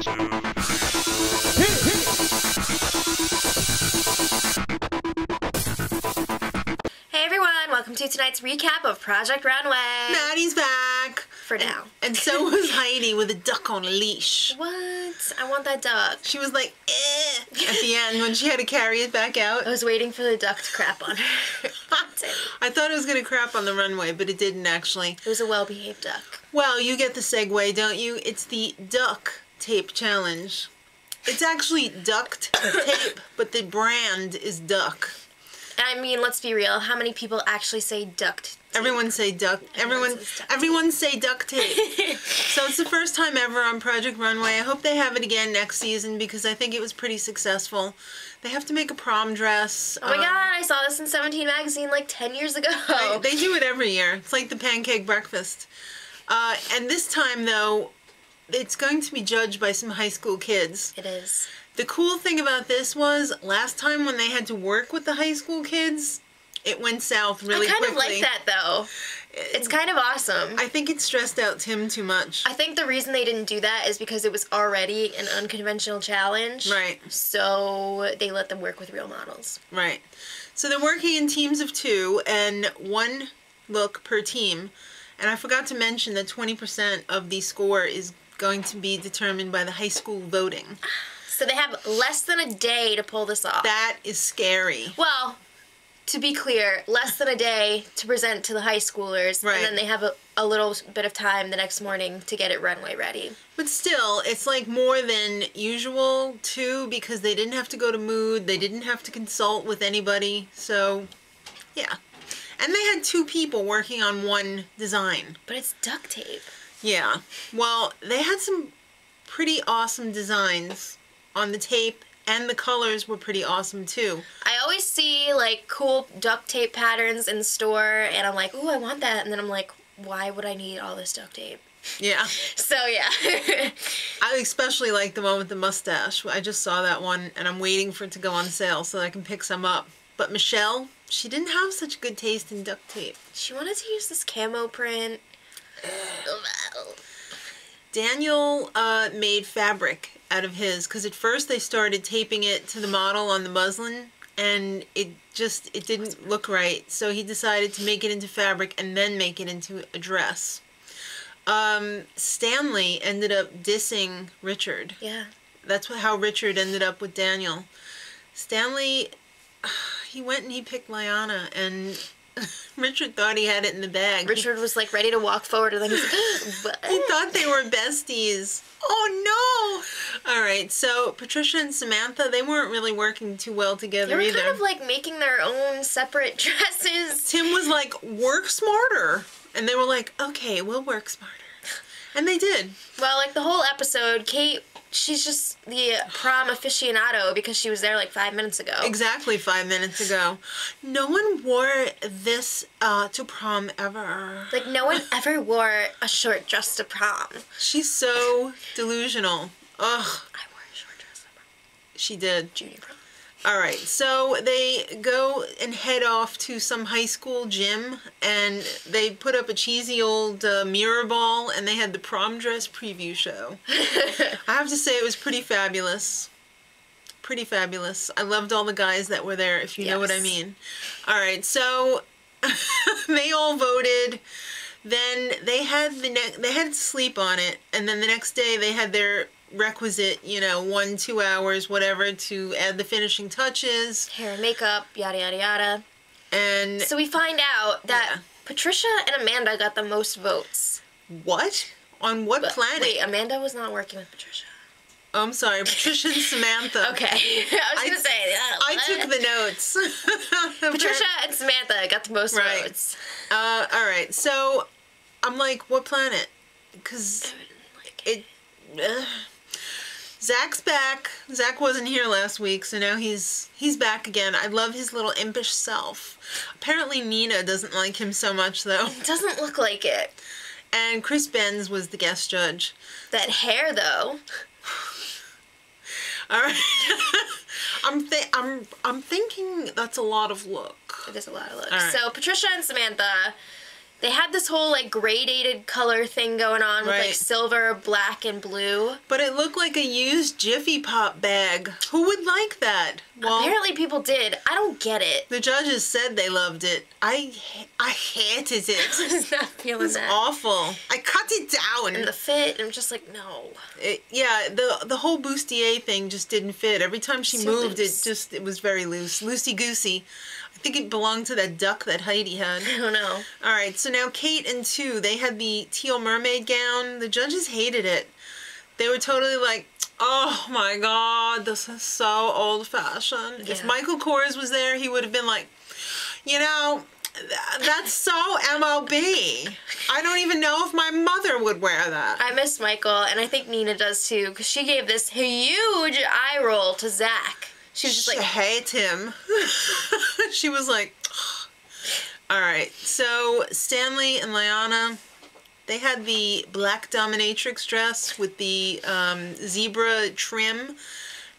Hey everyone, welcome to tonight's recap of Project Runway. Maddie's back. For now. And so was Heidi with a duck on a leash. What? I want that duck. She was like, eh, at the end when she had to carry it back out. I was waiting for the duck to crap on her. I thought it was going to crap on the runway, but it didn't actually. It was a well-behaved duck. Well, you get the segue, don't you? It's the duck tape challenge. It's actually duct tape, but the brand is duck. I mean, let's be real. How many people actually say duct tape? Everyone say duck. Everyone say duct tape. So it's the first time ever on Project Runway. I hope they have it again next season because I think it was pretty successful. They have to make a prom dress. Oh my god, I saw this in 17 magazine like 10 years ago. They do it every year. It's like the pancake breakfast. And this time, though, it's going to be judged by some high school kids. It is. The cool thing about this was, last time when they had to work with the high school kids, it went south really quickly. I kind of like that, though. It's kind of awesome. I think it stressed out Tim too much. I think the reason they didn't do that is because it was already an unconventional challenge. Right. So they let them work with real models. Right. So they're working in teams of 2 and 1 look per team. And I forgot to mention that 20% of the score is going to be determined by the high school voting. So they have less than a day to pull this off. That is scary. Well, to be clear, less than a day to present to the high schoolers, right. And then they have a little bit of time the next morning to get it runway ready. But still, it's like more than usual, too, because they didn't have to go to Mood, they didn't have to consult with anybody, so, yeah. And they had 2 people working on 1 design. But it's duct tape. Yeah. Well, they had some pretty awesome designs on the tape, and the colors were pretty awesome too. I always see like cool duct tape patterns in the store and I'm like, ooh, I want that, and then I'm like, why would I need all this duct tape? Yeah. So yeah. I especially like the one with the mustache. I just saw that one and I'm waiting for it to go on sale so that I can pick some up. But Michelle, she didn't have such good taste in duct tape. She wanted to use this camo print. Daniel made fabric out of his, because at first they started taping it to the model on the muslin and it didn't look right, so he decided to make it into fabric and then make it into a dress. Stanley ended up dissing Richard. Yeah. That's how Richard ended up with Daniel. Stanley, he went and he picked Liana and Richard thought he had it in the bag. Richard was like ready to walk forward and then he's like, he thought they were besties. Oh no! Alright, so Patricia and Samantha, they weren't really working too well together either. They were kind of like making their own separate dresses. Tim was like, work smarter. And they were like, okay, we'll work smarter. And they did. Well, like the whole episode, Kate, she's just the prom aficionado because she was there like 5 minutes ago. Exactly 5 minutes ago. No one wore this to prom ever. Like no one ever wore a short dress to prom. She's so delusional. Ugh. I wore a short dress to prom. She did. Junior prom. Alright, so they go and head off to some high school gym and they put up a cheesy old mirror ball and they had the prom dress preview show. I have to say it was pretty fabulous. Pretty fabulous. I loved all the guys that were there, if you know what I mean. Alright, so they all voted. Then they had to sleep on it, and then the next day they had their requisite, 1-2 hours, whatever, to add the finishing touches. Hair and makeup, yada yada yada. And so we find out that Patricia and Amanda got the most votes. What? On what planet? Wait, Amanda was not working with Patricia. Oh, I'm sorry, Patricia and Samantha. Okay, I was going to say. I took the notes. Patricia and Samantha got the most votes. Alright, so I'm like, what planet? Because Zach's back. Zach wasn't here last week, so now he's back again. I love his little impish self. Apparently Nina doesn't like him so much, though. It doesn't look like it. And Chris Benz was the guest judge. That hair, though. All right. I'm thinking that's a lot of look. It is a lot of look. Right. So Patricia and Samantha They had this whole, like, gradated color thing going on with, like, Right. silver, black, and blue. But it looked like a used Jiffy Pop bag. Who would like that? Well, Apparently people did. I don't get it. the judges said they loved it. I hated it. I was not feeling It's that. awful. I cut it down. And the fit, I'm just like, no. Yeah, the whole bustier thing just didn't fit. Every time she Too moved, loose. it was very loose. Loosey-goosey. I think it belonged to that duck that Heidi had. I don't know. All right, so now Kate and 2, they had the teal mermaid gown. The judges hated it. They were totally like, oh my God, this is so old-fashioned. If Yeah. Michael Kors was there, he would have been like, you know, that's so MLB. I don't even know if my mother would wear that. I miss Michael, and I think Nina does too, because she gave this huge eye roll to Zach. She was just She like, hates him. She was like, ugh. All right. So Stanley and Liana, they had the black dominatrix dress with the zebra trim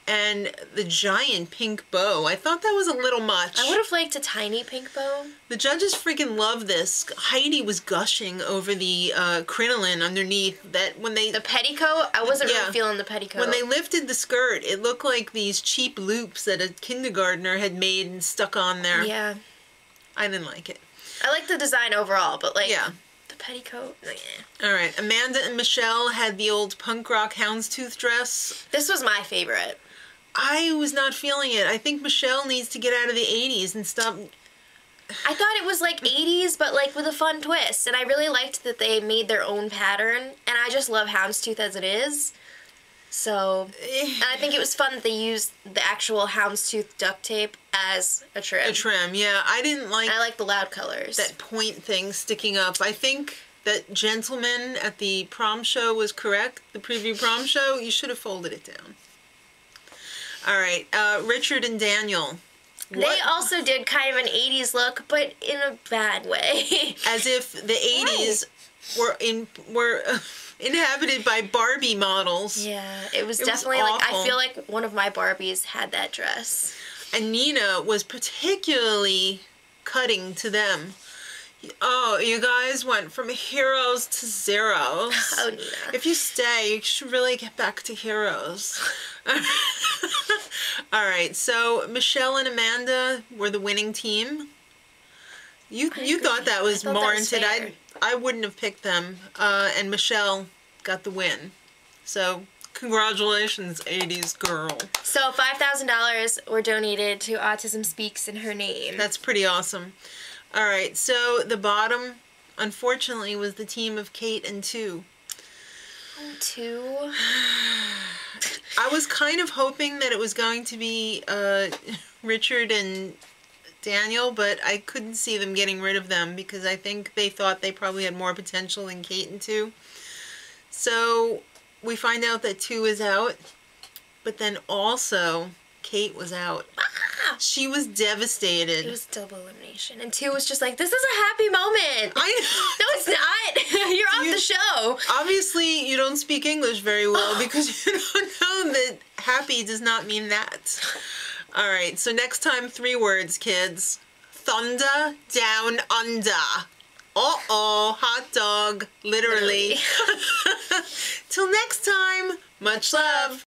and the giant pink bow. I thought that was a little much. I would have liked a tiny pink bow. The judges freaking love this. Heidi was gushing over the crinoline underneath. That when they The petticoat, I wasn't Yeah. really feeling the petticoat. when they lifted the skirt, it looked like these cheap loops that a kindergartner had made and stuck on there. Yeah. I didn't like it. I like the design overall, but like, Yeah. the petticoat, yeah. All right. Amanda and Michelle had the old punk rock houndstooth dress. This was my favorite. I was not feeling it. I think Michelle needs to get out of the 80s and stop. I thought it was like 80s, but like with a fun twist. And I really liked that they made their own pattern. And I just love houndstooth as it is. So, and I think it was fun that they used the actual houndstooth duct tape as a trim. A trim, yeah. I didn't like I like the loud colors. that point thing sticking up. I think that gentleman at the prom show was correct. The preview prom show, you should have folded it down. All right. Richard and Daniel. They also did kind of an 80s look, but in a bad way. As if the 80s were inhabited by Barbie models. Yeah, it was It was definitely like, awful. I feel like one of my Barbies had that dress. And Nina was particularly cutting to them. Oh, you guys went from heroes to zeros. Oh, Nina. If you stay, you should really get back to heroes. All right, so Michelle and Amanda were the winning team. You thought that was I thought that was warranted. fair. I wouldn't have picked them. And Michelle got the win. So congratulations, 80s girl. So $5,000 were donated to Autism Speaks in her name. That's pretty awesome. All right, so the bottom, unfortunately, was the team of Kate and 2. Two. I was kind of hoping that it was going to be Richard and Daniel, but I couldn't see them getting rid of them because I think they thought they probably had more potential than Kate and 2. So we find out that 2 is out, but then also Kate was out. She was devastated. It was double elimination. And 2 was just like, this is a happy moment. No, it's not. You're off the show. Obviously, you don't speak English very well because you don't know that happy does not mean that. All right, so next time, 3 words, kids. Thunder down under. Uh-oh, hot dog, literally. Till next time, much love.